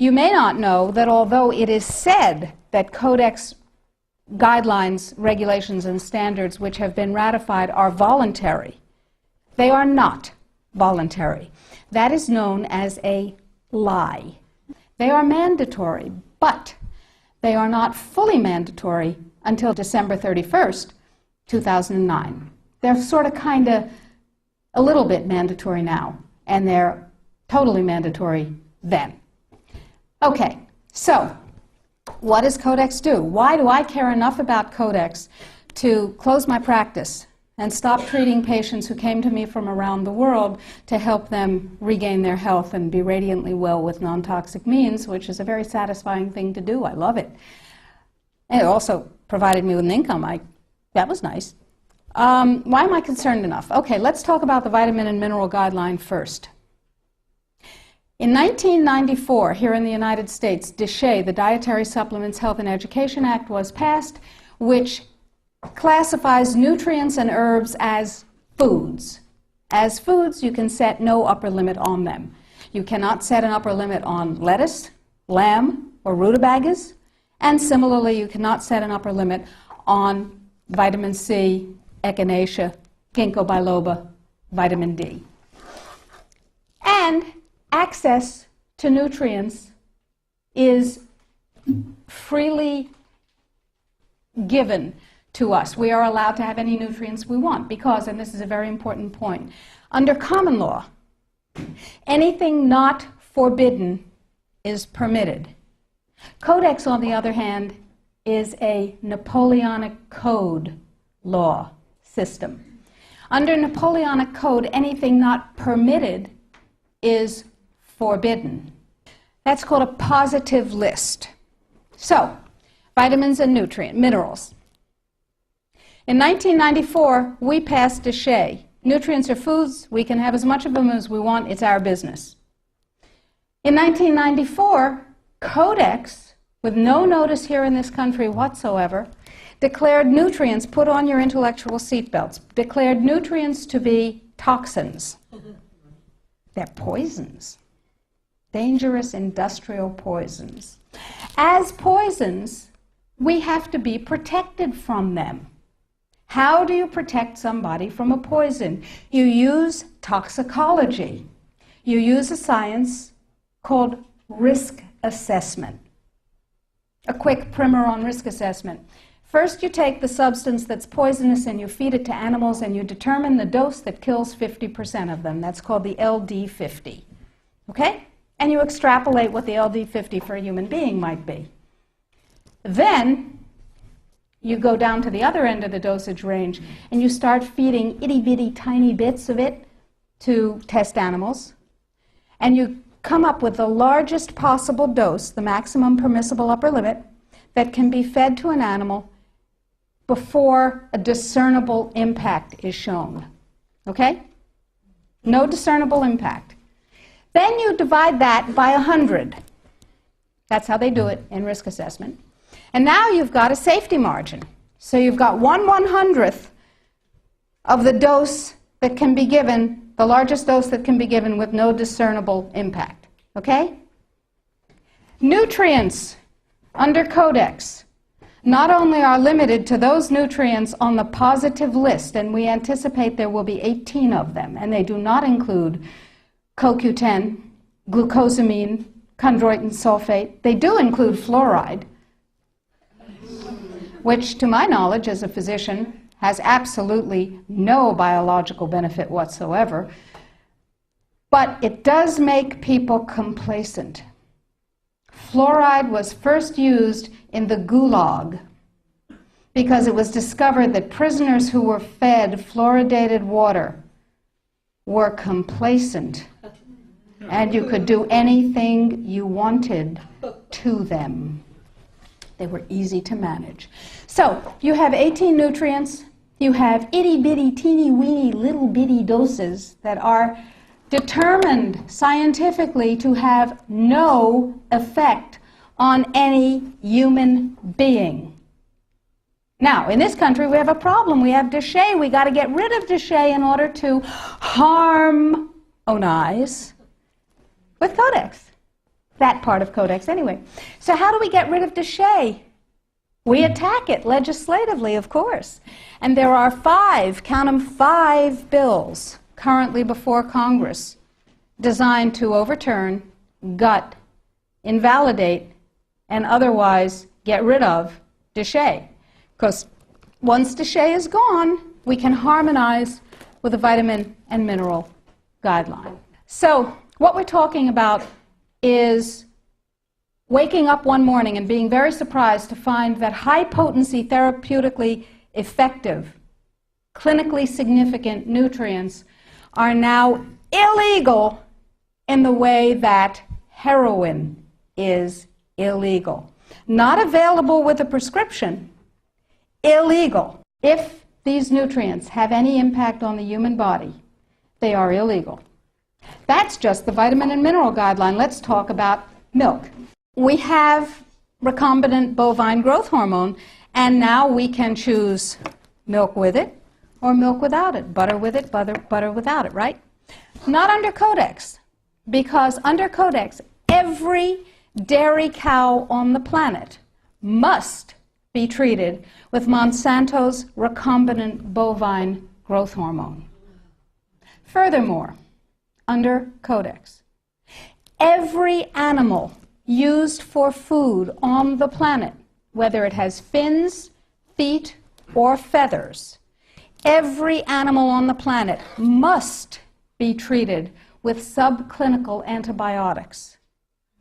You may not know that although it is said that Codex guidelines, regulations, and standards which have been ratified are voluntary, they are not voluntary. That is known as a lie. They are mandatory, but they are not fully mandatory until December 31st, 2009. They're sort of kind of a little bit mandatory now, and they're totally mandatory then. Okay, so what does Codex do? Why do I care enough about Codex to close my practice and stop treating patients who came to me from around the world to help them regain their health and be radiantly well with non-toxic means, which is a very satisfying thing to do. I love it. And it also provided me with an income. That was nice. Why am I concerned enough? Okay, let's talk about the vitamin and mineral guideline first. In 1994, here in the United States, DSHEA, the Dietary Supplements, Health and Education Act, was passed, which classifies nutrients and herbs as foods. As foods, you can set no upper limit on them. You cannot set an upper limit on lettuce, lamb, or rutabagas, and similarly, you cannot set an upper limit on vitamin C, echinacea, ginkgo biloba, vitamin D. And access to nutrients is freely given to us. We are allowed to have any nutrients we want because, and this is a very important point, under common law, anything not forbidden is permitted. Codex, on the other hand, is a Napoleonic Code law system. Under Napoleonic Code, anything not permitted is forbidden. That's called a positive list. So, vitamins and minerals. In 1994, we passed DSHEA. Nutrients are foods. We can have as much of them as we want. It's our business. In 1994, Codex, with no notice here in this country whatsoever, declared nutrients, put on your intellectual seatbelts, declared nutrients to be toxins. They're poisons. Dangerous industrial poisons. As poisons, we have to be protected from them. How do you protect somebody from a poison? You use toxicology. You use a science called risk assessment. A quick primer on risk assessment. First, you take the substance that's poisonous and you feed it to animals and you determine the dose that kills 50% of them. That's called the LD50. Okay? And you extrapolate what the LD50 for a human being might be. Then, you go down to the other end of the dosage range and you start feeding itty-bitty tiny bits of it to test animals. And you come up with the largest possible dose, the maximum permissible upper limit, that can be fed to an animal before a discernible impact is shown. Okay? No discernible impact. Then you divide that by 100. That's how they do it in risk assessment. And now you've got a safety margin. So you've got 1/100th of the dose that can be given, the largest dose that can be given with no discernible impact. Okay? Nutrients under Codex not only are limited to those nutrients on the positive list, and we anticipate there will be 18 of them, and they do not include CoQ10, glucosamine, chondroitin sulfate. They do include fluoride, which, to my knowledge as a physician, has absolutely no biological benefit whatsoever. But it does make people complacent. Fluoride was first used in the Gulag because it was discovered that prisoners who were fed fluoridated water were complacent and you could do anything you wanted to them. They were easy to manage. So you have 18 nutrients. You have itty-bitty, teeny-weeny, little-bitty doses that are determined scientifically to have no effect on any human being. Now, in this country, we have a problem. We have DSHEA. We got to get rid of DSHEA in order to harmonize with Codex. that part of Codex anyway. So how do we get rid of déchets? We attack it legislatively, of course. And there are 5, count them, 5 bills currently before Congress designed to overturn, gut, invalidate, and otherwise get rid of déchet. Because once déchet is gone, we can harmonize with a vitamin and mineral guideline. So what we're talking about is waking up one morning and being very surprised to find that high-potency, therapeutically effective, clinically significant nutrients are now illegal in the way that heroin is illegal. Not available with a prescription, illegal. If these nutrients have any impact on the human body, they are illegal. That's just the vitamin and mineral guideline. Let's talk about milk. We have recombinant bovine growth hormone, and now we can choose milk with it or milk without it, butter with it, butter without it, right? Not under Codex, because under Codex, every dairy cow on the planet must be treated with Monsanto's recombinant bovine growth hormone. Furthermore, under Codex, every animal used for food on the planet, whether it has fins, feet, or feathers, every animal on the planet must be treated with subclinical antibiotics.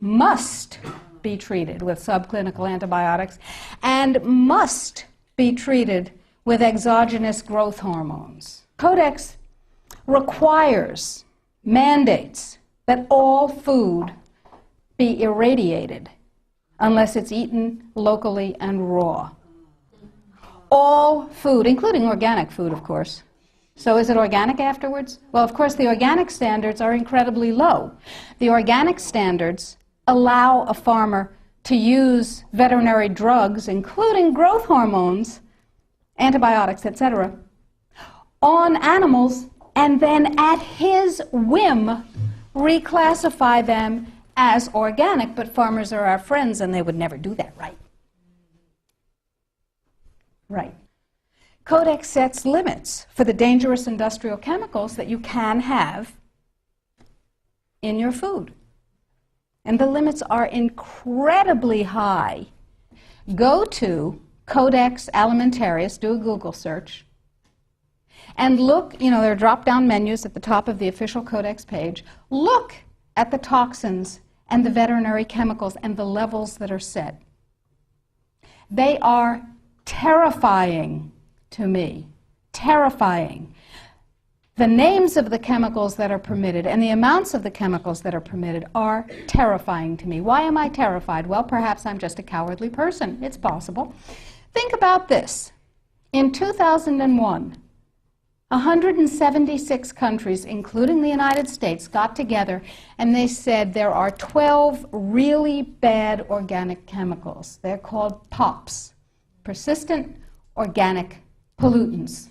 Must be treated with subclinical antibiotics and must be treated with exogenous growth hormones. Codex requires, mandates that all food be irradiated unless it's eaten locally and raw. All food, including organic food, of course. So is it organic afterwards? Well, of course, the organic standards are incredibly low. The organic standards allow a farmer to use veterinary drugs, including growth hormones, antibiotics, etc., on animals, and then at his whim reclassify them as organic. But farmers are our friends, and they would never do that, right? Right. Codex sets limits for the dangerous industrial chemicals that you can have in your food. And the limits are incredibly high. Go to Codex Alimentarius, do a Google search, and look, there are drop-down menus at the top of the official Codex page. Look at the toxins and the veterinary chemicals and the levels that are set. They are terrifying to me, terrifying. The names of the chemicals that are permitted and the amounts of the chemicals that are permitted are terrifying to me. Why am I terrified? Well, perhaps I'm just a cowardly person. It's possible. Think about this. In 2001, 176 countries, including the United States, got together and they said there are 12 really bad organic chemicals. They're called POPs, persistent organic pollutants.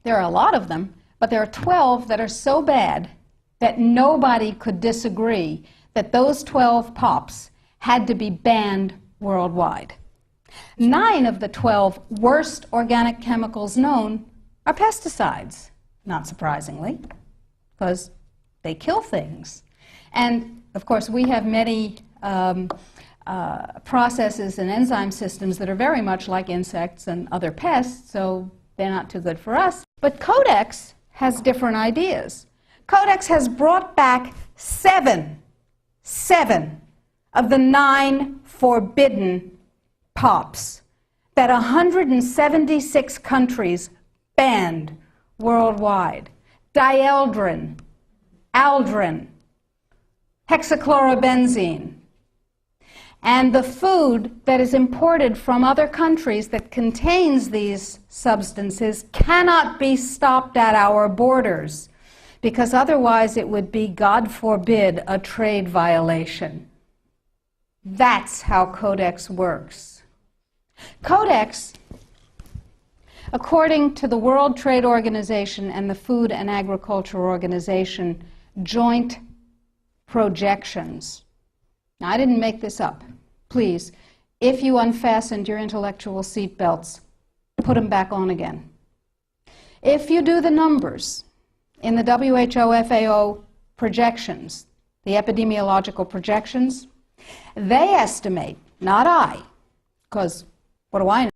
There are a lot of them, but there are 12 that are so bad that nobody could disagree that those 12 POPs had to be banned worldwide. 9 of the 12 worst organic chemicals known are pesticides, not surprisingly, because they kill things. And, of course, we have many processes and enzyme systems that are very much like insects and other pests, so they're not too good for us. But Codex has different ideas. Codex has brought back 7 of the 9 forbidden POPs that 176 countries banned worldwide. Dieldrin, aldrin, hexachlorobenzene. And the food that is imported from other countries that contains these substances cannot be stopped at our borders, because otherwise it would be, God forbid, a trade violation. That's how Codex works. Codex, according to the World Trade Organization and the Food and Agriculture Organization joint projections, Now, I didn't make this up. Please, if you unfastened your intellectual seat belts, put them back on again. If you do the numbers in the WHO-FAO projections, the epidemiological projections, they estimate, not I, because what do I know?